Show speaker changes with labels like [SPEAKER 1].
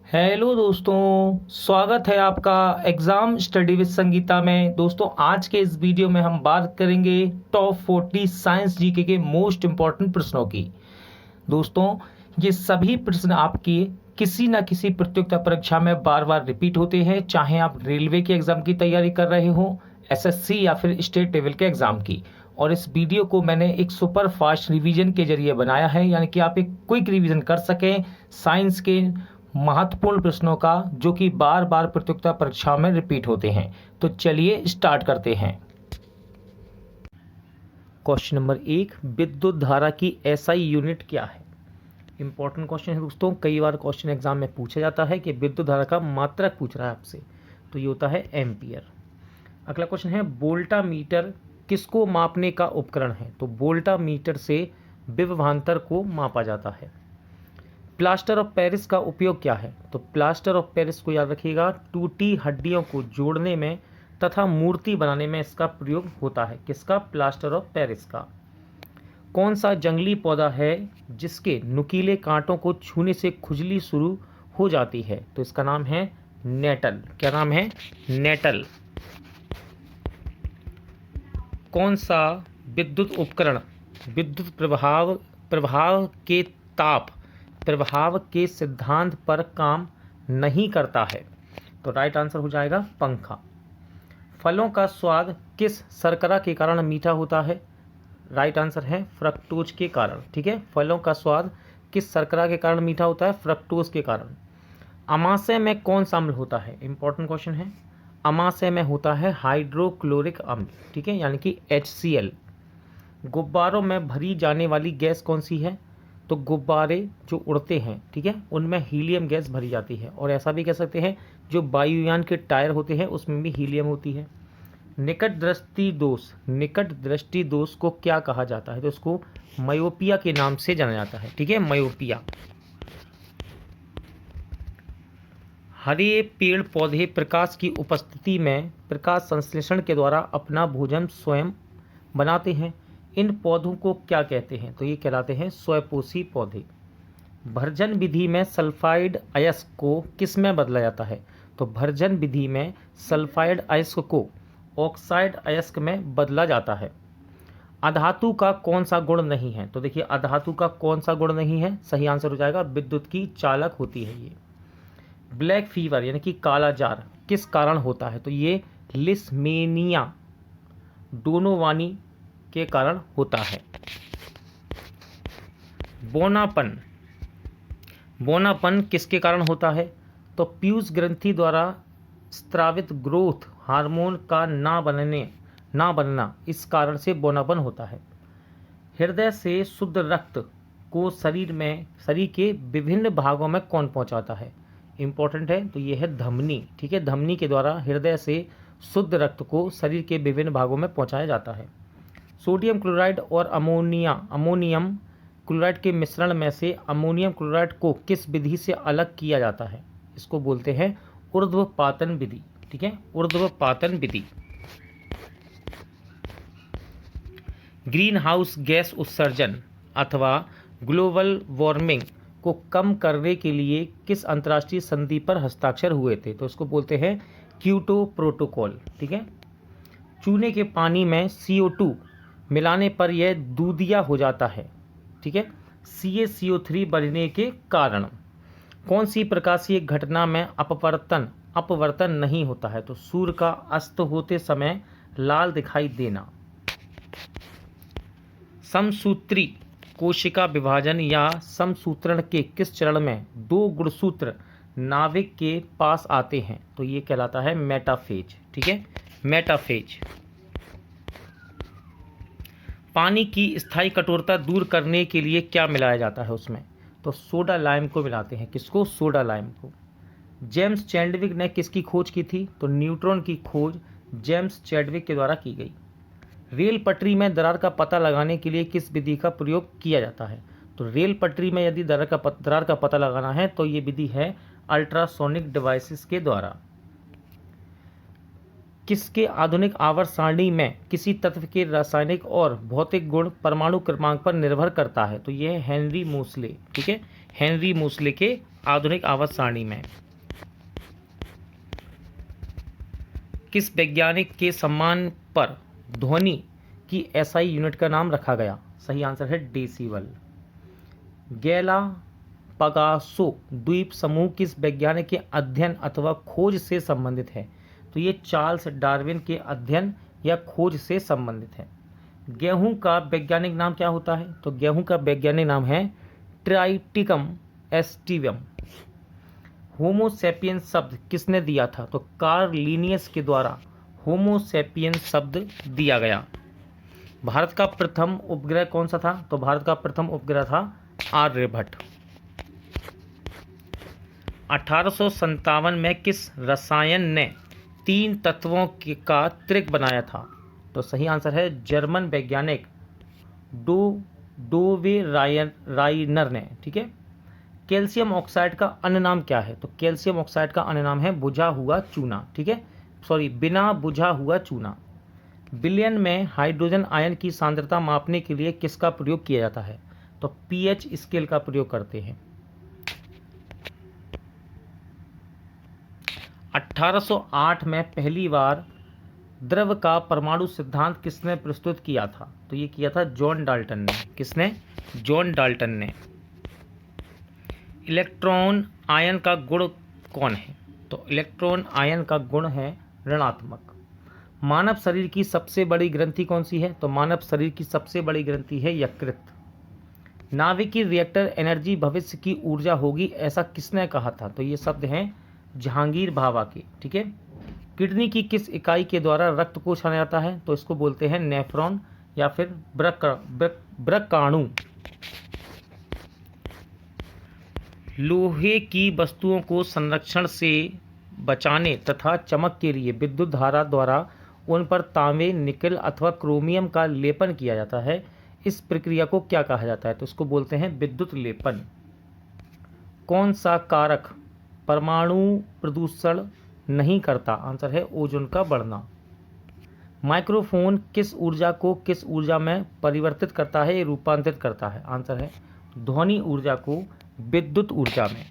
[SPEAKER 1] Hello दोस्तों, स्वागत है आपका एग्ज़ाम स्टडी विद संगीता में। दोस्तों, आज के इस वीडियो में हम बात करेंगे टॉप 40 साइंस जीके के मोस्ट इम्पॉर्टेंट प्रश्नों की। दोस्तों, ये सभी प्रश्न आपके किसी न किसी प्रतियोगिता परीक्षा में बार बार रिपीट होते हैं, चाहे आप रेलवे के एग्ज़ाम की तैयारी कर रहे हो, एसएससी या फिर स्टेट लेवल के एग्ज़ाम की। और इस वीडियो को मैंने एक सुपर फास्ट रिवीजन के जरिए बनाया है, यानी कि आप एक क्विक रिवीजन कर सकें साइंस के महत्वपूर्ण प्रश्नों का, जो कि बार बार प्रतियोगिता परीक्षा में रिपीट होते हैं। तो चलिए स्टार्ट करते हैं। क्वेश्चन नंबर 1, विद्युत धारा की एसआई यूनिट क्या है? इंपॉर्टेंट क्वेश्चन है दोस्तों, कई बार क्वेश्चन एग्जाम में पूछा जाता है कि विद्युत धारा का मात्रक पूछ रहा है आपसे, तो ये होता है एम्पियर। अगला क्वेश्चन है, वोल्टामीटर किसको मापने का उपकरण है? तो वोल्टामीटर से विभवांतर को मापा जाता है। प्लास्टर ऑफ पेरिस का उपयोग क्या है? तो प्लास्टर ऑफ पेरिस को याद रखिएगा, टूटी हड्डियों को जोड़ने में तथा मूर्ति बनाने में इसका प्रयोग होता है। किसका? प्लास्टर ऑफ पेरिस का। कौन सा जंगली पौधा है जिसके नुकीले कांटों को छूने से खुजली शुरू हो जाती है? तो इसका नाम है नेटल। क्या नाम है? नेटल। कौन सा विद्युत उपकरण विद्युत प्रभाव के सिद्धांत पर काम नहीं करता है? तो राइट आंसर हो जाएगा पंखा। फलों का स्वाद किस शर्करा के कारण मीठा होता है? राइट आंसर है फ्रक्टोज के कारण। ठीक है, फलों का स्वाद किस शर्करा के कारण मीठा होता है? फ्रक्टोज के कारण। अमाशय में कौन सा अम्ल होता है? इंपॉर्टेंट क्वेश्चन है। अमाशय में होता है हाइड्रोक्लोरिक अम्ल। ठीक है, यानी कि HCl। गुब्बारों में भरी जाने वाली गैस कौन सी है? तो गुब्बारे जो उड़ते हैं, ठीक है, उनमें हीलियम गैस भरी जाती है। और ऐसा भी कह सकते हैं, जो वायुयान के टायर होते हैं उसमें भी हीलियम होती है। निकट दृष्टि दोष को क्या कहा जाता है? तो इसको मायोपिया के नाम से जाना जाता है। ठीक है, मायोपिया। हरे पेड़ पौधे प्रकाश की उपस्थिति में प्रकाश संश्लेषण के द्वारा अपना भोजन स्वयं बनाते हैं। इन पौधों को क्या कहते हैं? तो ये कहलाते हैं स्वयंपोषी पौधे। भर्जन विधि में सल्फाइड अयस्क को किस में बदला जाता है? तो भर्जन विधि में सल्फाइड अयस्क को ऑक्साइड अयस्क में बदला जाता है। अधातु का कौन सा गुण नहीं है? तो देखिए, अधातु का कौन सा गुण नहीं है? सही आंसर हो जाएगा विद्युत की चालक होती है ये। ब्लैक फीवर यानी कि काला जार किस कारण होता है? तो ये लिस्मेनिया डोनोवानी के कारण होता है। बोनापन किसके कारण होता है? तो पीयूष ग्रंथि द्वारा स्त्रावित ग्रोथ हार्मोन का ना बनना, इस कारण से बोनापन होता है। हृदय से शुद्ध रक्त को शरीर के विभिन्न भागों में कौन पहुंचाता है? इंपॉर्टेंट है, तो ये है धमनी। ठीक है, धमनी के द्वारा हृदय से शुद्ध रक्त को शरीर के विभिन्न भागों में पहुंचाया जाता है। सोडियम क्लोराइड और अमोनियम क्लोराइड के मिश्रण में से अमोनियम क्लोराइड को किस विधि से अलग किया जाता है? इसको बोलते हैं ऊर्ध्वपातन विधि। ठीक है, ऊर्ध्वपातन विधि। ग्रीन हाउस गैस उत्सर्जन अथवा ग्लोबल वार्मिंग को कम करने के लिए किस अंतर्राष्ट्रीय संधि पर हस्ताक्षर हुए थे? तो इसको बोलते हैं क्योटो प्रोटोकॉल। ठीक है, चूने के पानी में CO2 मिलाने पर यह दूधिया हो जाता है। ठीक है, CaCO3 बढ़ने के कारण। कौन सी प्रकाशीय घटना में अपवर्तन नहीं होता है? तो सूर्य का अस्त होते समय लाल दिखाई देना। समसूत्री कोशिका विभाजन या समसूत्रण के किस चरण में दो गुणसूत्र नाभिक के पास आते हैं? तो ये कहलाता है मेटाफेज। ठीक है, मेटाफेज। पानी की स्थायी कठोरता दूर करने के लिए क्या मिलाया जाता है उसमें? तो सोडा लाइम को मिलाते हैं। किसको? सोडा लाइम को। जेम्स चैडविक ने किसकी खोज की थी? तो न्यूट्रॉन की खोज जेम्स चैडविक के द्वारा की गई। रेल पटरी में दरार का पता लगाने के लिए किस विधि का प्रयोग किया जाता है? तो रेल पटरी में यदि दरार का पता लगाना है तो ये विधि है अल्ट्रासोनिक डिवाइसेस के द्वारा। किसके आधुनिक आवर्त सारणी में किसी तत्व के रासायनिक और भौतिक गुण परमाणु क्रमांक पर निर्भर करता है? तो यह है हेनरी मोसले। ठीक है, हेनरी मोसले के आधुनिक आवर्त सारणी में किस वैज्ञानिक के सम्मान पर ध्वनि की एसआई यूनिट का नाम रखा गया? सही आंसर है डेसिबल। गैलापागोस द्वीप समूह किस वैज्ञानिक के अध्ययन अथवा खोज से संबंधित है? तो ये चार्ल्स डार्विन के अध्ययन या खोज से संबंधित है। गेहूं का वैज्ञानिक नाम क्या होता है? तो गेहूं का वैज्ञानिक नाम है ट्राइटिकम एस्टिवम। होमोसेपियंस शब्द किसने दिया था? तो कार्ल लिनियस के द्वारा होमोसेपियंस शब्द दिया गया। भारत का प्रथम उपग्रह कौन सा था? तो भारत का प्रथम उपग्रह था आर्यभट्ट। 1857 में किस रसायन ने 3 तत्वों का त्रिक बनाया था? तो सही आंसर है जर्मन वैज्ञानिक डोवे राइनर ने। ठीक है। कैल्शियम ऑक्साइड का अन्य नाम क्या है? तो कैल्शियम ऑक्साइड का अन्य नाम है बुझा हुआ चूना। ठीक है, सॉरी, बिना बुझा हुआ चूना। विलयन में हाइड्रोजन आयन की सांद्रता मापने के लिए किसका प्रयोग किया जाता है? तो पीएच स्केल का प्रयोग करते हैं। 1808 में पहली बार द्रव का परमाणु सिद्धांत किसने प्रस्तुत किया था? तो ये किया था जॉन डाल्टन ने। किसने? जॉन डाल्टन ने। इलेक्ट्रॉन आयन का गुण कौन है? तो इलेक्ट्रॉन आयन का गुण है ऋणात्मक। मानव शरीर की सबसे बड़ी ग्रंथि कौन सी है? तो मानव शरीर की सबसे बड़ी ग्रंथि है यकृत। नाभिकीय रिएक्टर एनर्जी भविष्य की ऊर्जा होगी, ऐसा किसने कहा था? तो ये शब्द हैं जहांगीर भाभा के। ठीक है। किडनी की किस इकाई के द्वारा रक्त को छाना जाता है? तो इसको बोलते हैं नेफ्रॉन या फिर व्रकाणु। लोहे की वस्तुओं को संरक्षण से बचाने तथा चमक के लिए विद्युत धारा द्वारा उन पर तांबे, निकल अथवा क्रोमियम का लेपन किया जाता है। इस प्रक्रिया को क्या कहा जाता है? तो इसको बोलते हैं विद्युत लेपन। कौन सा कारक परमाणु प्रदूषण नहीं करता? आंसर है ओजोन का बढ़ना। माइक्रोफोन किस ऊर्जा को किस ऊर्जा में परिवर्तित करता है, रूपांतरित करता है? आंसर है ध्वनि ऊर्जा को विद्युत ऊर्जा में।